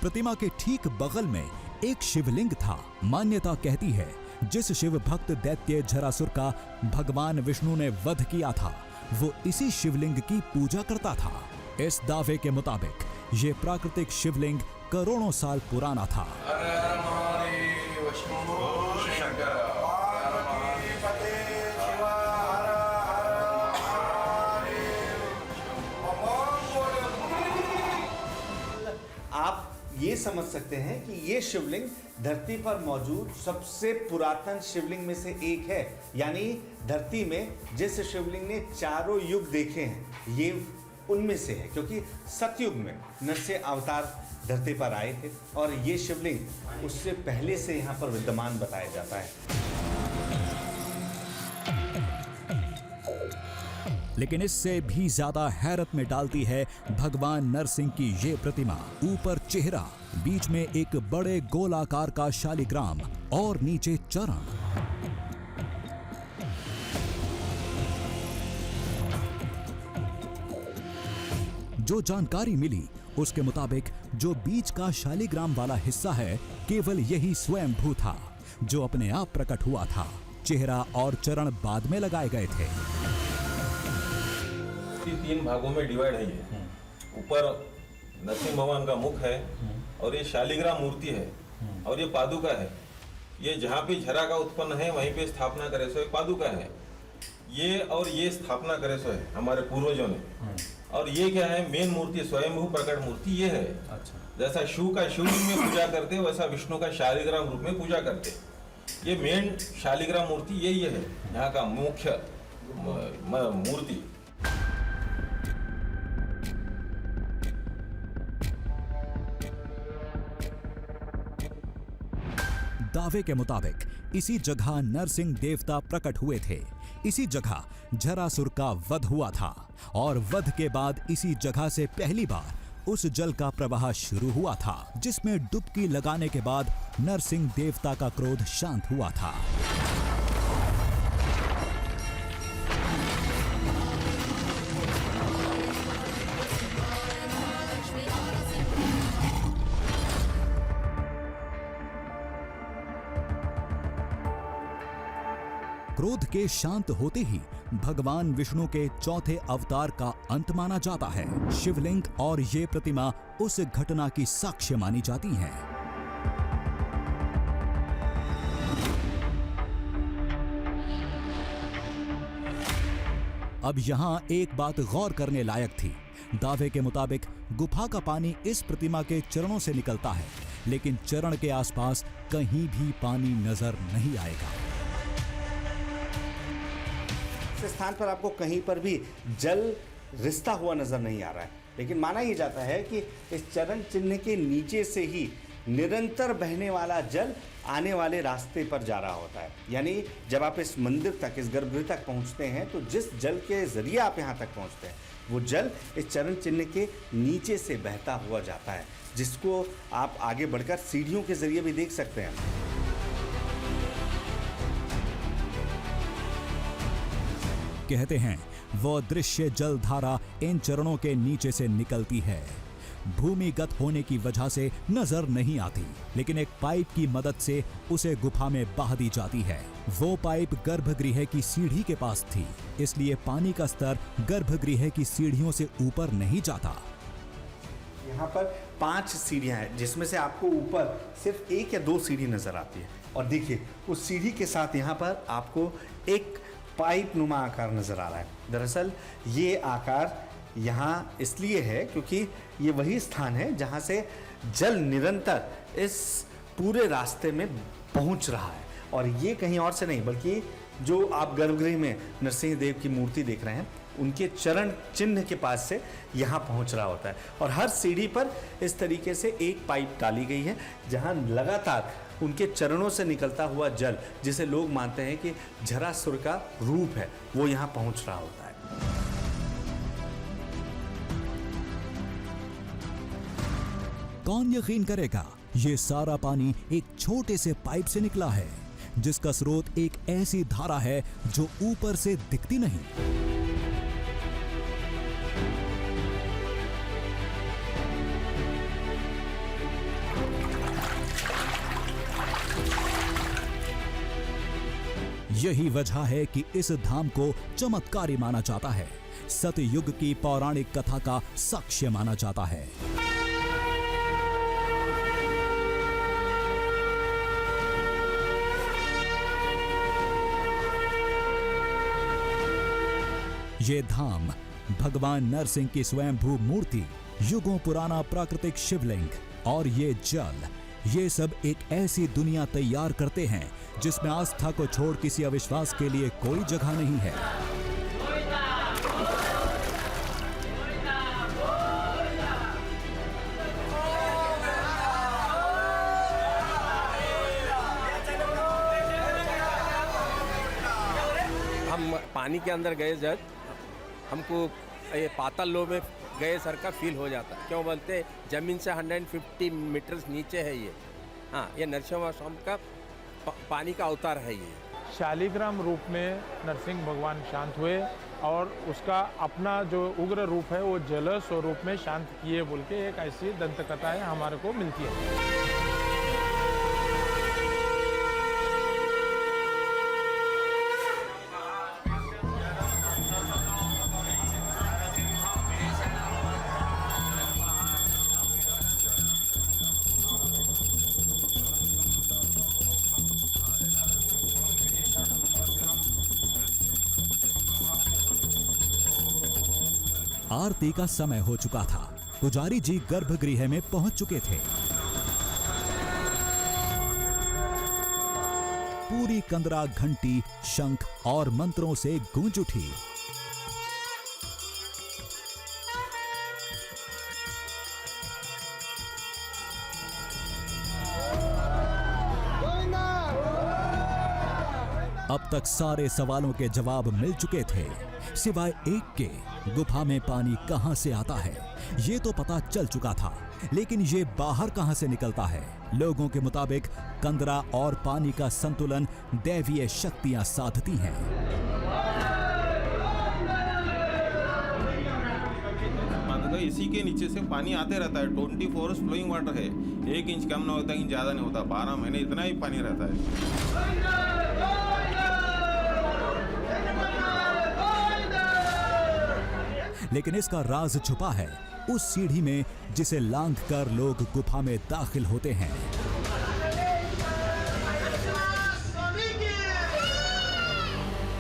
प्रतिमा के ठीक बगल में एक शिवलिंग था। मान्यता कहती है जिस शिव भक्त दैत्य झरासुर का भगवान विष्णु ने वध किया था, वो इसी शिवलिंग की पूजा करता था। इस दावे के मुताबिक ये प्राकृतिक शिवलिंग करोड़ों साल पुराना था। आप ये समझ सकते हैं कि ये शिवलिंग धरती पर मौजूद सबसे पुरातन शिवलिंग में से एक है। यानी धरती में जिस शिवलिंग ने चारों युग देखे हैं, ये उनमें से है, क्योंकि सतयुग में नरसिंह अवतार धरती पर आए थे और ये शिवलिंग उससे पहले से यहाँ पर विद्यमान बताया जाता है। लेकिन इससे भी ज्यादा हैरत में डालती है भगवान नरसिंह की ये प्रतिमा। ऊपर चेहरा, बीच में एक बड़े गोलाकार का शालिग्राम और नीचे चरण। जो जानकारी मिली उसके मुताबिक जो बीच का शालिग्राम वाला हिस्सा है, केवल यही स्वयंभू था जो अपने आप प्रकट हुआ था। चेहरा और चरण बाद में लगाए गए थे। तीन भागों में डिवाइड है ये। ऊपर नरसिंह भगवान का मुख है और ये शालिग्राम मूर्ति है और ये पादुका है। ये जहाँ पे झरा का उत्पन्न है वहीं पे स्थापना करे सो एक पादुका है। ये और ये स्थापना करे सो है हमारे पूर्वजों ने। और ये क्या है, मेन मूर्ति स्वयंभू प्रकट मूर्ति ये है। अच्छा। जैसा शिव का शिवलिंग में पूजा करते वैसा विष्णु का शालिग्राम रूप में पूजा करते। ये मेन शालिग्राम मूर्ति यही है यहाँ का मुख्य मूर्ति। दावे के मुताबिक इसी जगह नरसिंह देवता प्रकट हुए थे। इसी जगह झरासुर का वध हुआ था और वध के बाद इसी जगह से पहली बार उस जल का प्रवाह शुरू हुआ था, जिसमें डुबकी लगाने के बाद नरसिंह देवता का क्रोध शांत हुआ था। क्रोध के शांत होते ही भगवान विष्णु के चौथे अवतार का अंत माना जाता है। शिवलिंग और ये प्रतिमा उस घटना की साक्ष्य मानी जाती हैं। अब यहां एक बात गौर करने लायक थी। दावे के मुताबिक गुफा का पानी इस प्रतिमा के चरणों से निकलता है, लेकिन चरण के आसपास कहीं भी पानी नजर नहीं आएगा। स्थान पर आपको कहीं पर भी जल रिसता हुआ नजर नहीं आ रहा है, लेकिन माना यह जाता है कि इस चरण चिन्ह के नीचे से ही निरंतर बहने वाला जल आने वाले रास्ते पर जा रहा होता है। यानी जब आप इस मंदिर तक, इस गर्भगृह तक पहुंचते हैं, तो जिस जल के जरिए आप यहां तक पहुंचते हैं, वो जल इस चरण चिन्ह के नीचे से बहता हुआ जाता है, जिसको आप आगे बढ़कर सीढ़ियों के जरिए भी देख सकते हैं। कहते हैं वो दृश्य जलधारा इन चरणों के नीचे से निकलती है। भूमिगत होने की वजह से नजर नहीं आती, लेकिन एक पाइप की मदद से उसे गुफा में बहा दी जाती है। वो पाइप गर्भगृह की सीढ़ी के पास थी, इसलिए पानी का स्तर गर्भगृह की सीढ़ियों से ऊपर नहीं जाता। यहाँ पर 5 सीढ़ियाँ हैं, जिसमें से आपको ऊपर सिर्फ 1 या 2 सीढ़ी नजर आती है। और देखिए उस सीढ़ी के साथ यहाँ पर आपको एक पाइप नुमा आकार नजर आ रहा है। दरअसल ये आकार यहाँ इसलिए है क्योंकि ये वही स्थान है जहाँ से जल निरंतर इस पूरे रास्ते में पहुँच रहा है, और ये कहीं और से नहीं बल्कि जो आप गर्भगृह में नरसिंह देव की मूर्ति देख रहे हैं, उनके चरण चिन्ह के पास से यहाँ पहुँच रहा होता है। और हर सीढ़ी पर इस तरीके से एक पाइप डाली गई है, जहाँ लगातार उनके चरणों से निकलता हुआ जल, जिसे लोग मानते हैं कि झरासुर का रूप है, वो यहाँ पहुँच रहा होता है। कौन यकीन करेगा, ये सारा पानी एक छोटे से पाइप से निकला है, जिसका स्रोत एक ऐसी धारा है जो ऊपर से दिखती नहीं। यही वजह है कि इस धाम को चमत्कारी माना जाता है, सतयुग की पौराणिक कथा का साक्ष्य माना जाता है। ये धाम भगवान नरसिंह की स्वयंभू मूर्ति, युगों पुराना प्राकृतिक शिवलिंग और ये जल, ये सब एक ऐसी दुनिया तैयार करते हैं जिसमें आस्था को छोड़ किसी अविश्वास के लिए कोई जगह नहीं है। हम पानी के अंदर गए जब हमको ये पाताल लोक में गए सर का फील हो जाता है। क्यों बोलते हैं, जमीन से 150 मीटर्स नीचे है ये। हाँ, ये नरसिंह स्वामी का पानी का अवतार है ये। शालिग्राम रूप में नरसिंह भगवान शांत हुए और उसका अपना जो उग्र रूप है वो जल स्वरूप में शांत किए बोल के एक ऐसी दंत कथाएं हमारे को मिलती है। आरती का समय हो चुका था। पुजारी जी गर्भगृह में पहुंच चुके थे। पूरी कंदरा घंटी, शंख और मंत्रों से गूंज उठी। अब तक सारे सवालों के जवाब मिल चुके थे, सिवाय एक के, गुफा में पानी कहां से आता है ये तो पता चल चुका था, लेकिन ये बाहर कहां से निकलता है। लोगों के मुताबिक कंदरा और पानी का संतुलन दैवीय शक्तियां साधती हैं। तो इसी के नीचे से पानी आते रहता है। 24 आवर्स फ्लोइंग वाटर है। 1 इंच कम ना होता, इंच ज्यादा नहीं होता, 12 महीने इतना ही पानी रहता है। लेकिन इसका राज छुपा है उस सीढ़ी में जिसे लांघकर लोग गुफा में दाखिल होते हैं।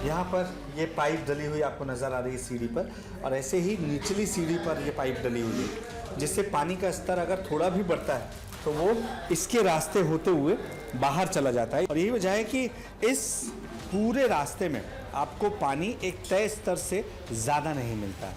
यहाँ पर ये पाइप डली हुई आपको नज़र आ रही है सीढ़ी पर, और ऐसे ही निचली सीढ़ी पर ये पाइप डली हुई है, जिससे पानी का स्तर अगर थोड़ा भी बढ़ता है तो वो इसके रास्ते होते हुए बाहर चला जाता है। और यही वजह है कि इस पूरे रास्ते में आपको पानी एक तय स्तर से ज़्यादा नहीं मिलता है।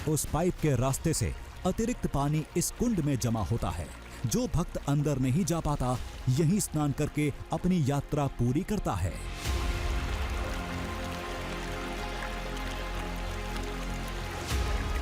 उस पाइप के रास्ते से अतिरिक्त पानी इस कुंड में जमा होता है। जो भक्त अंदर नहीं जा पाता, यहीं स्नान करके अपनी यात्रा पूरी करता है।